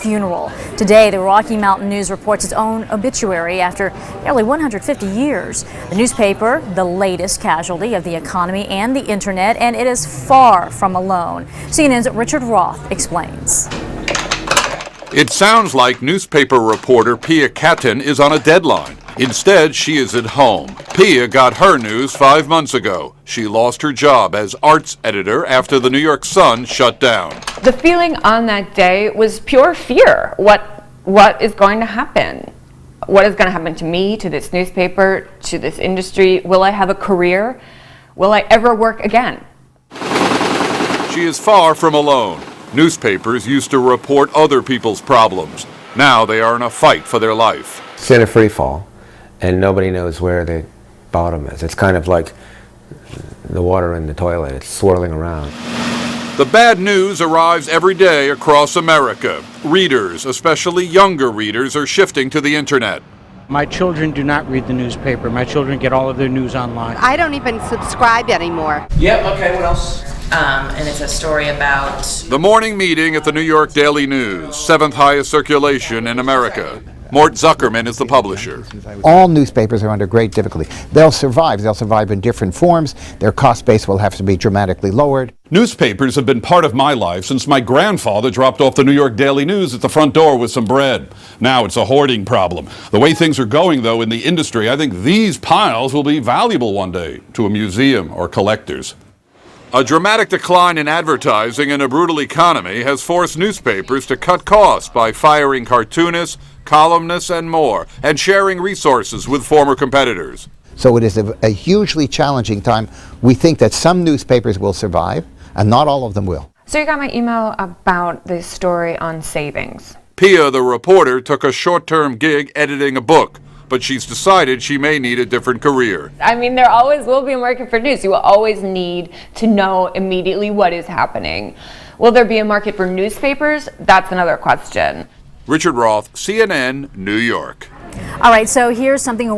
funeral. Today, the Rocky Mountain News reports its own obituary after nearly 150 years. The newspaper, the latest casualty of the economy and the internet, and it is far from alone. CNN's Richard Roth explains. It sounds like newspaper reporter Pia Catton is on a deadline. Instead, she is at home. Pia got her news 5 months ago. She lost her job as arts editor after the New York Sun shut down. The feeling on that day was pure fear. What is going to happen? What is going to happen to me, to this newspaper, to this industry? Will I have a career? Will I ever work again? She is far from alone. Newspapers used to report other people's problems. Now they are in a fight for their life. It's in a free fall, and nobody knows where the bottom is. It's kind of like the water in the toilet. It's swirling around. The bad news arrives every day across America. Readers, especially younger readers, are shifting to the internet. My children do not read the newspaper. My children get all of their news online. I don't even subscribe anymore. Yep, okay, what else? And it's a story about... The morning meeting at the New York Daily News, 7th highest circulation in America. Mort Zuckerman is the publisher. All newspapers are under great difficulty. They'll survive. They'll survive in different forms. Their cost base will have to be dramatically lowered. Newspapers have been part of my life since my grandfather dropped off the New York Daily News at the front door with some bread. Now it's a hoarding problem. The way things are going, though, in the industry, I think these piles will be valuable one day to a museum or collectors. A dramatic decline in advertising in a brutal economy has forced newspapers to cut costs by firing cartoonists, columnists, and more, and sharing resources with former competitors. So it is a hugely challenging time. We think that some newspapers will survive, and not all of them will. So you got my email about this story on savings. Pia, the reporter, took a short-term gig editing a book, but she's decided she may need a different career. I mean, there always will be a market for news. You will always need to know immediately what is happening. Will there be a market for newspapers? That's another question. Richard Roth, CNN, New York. All right, so here's something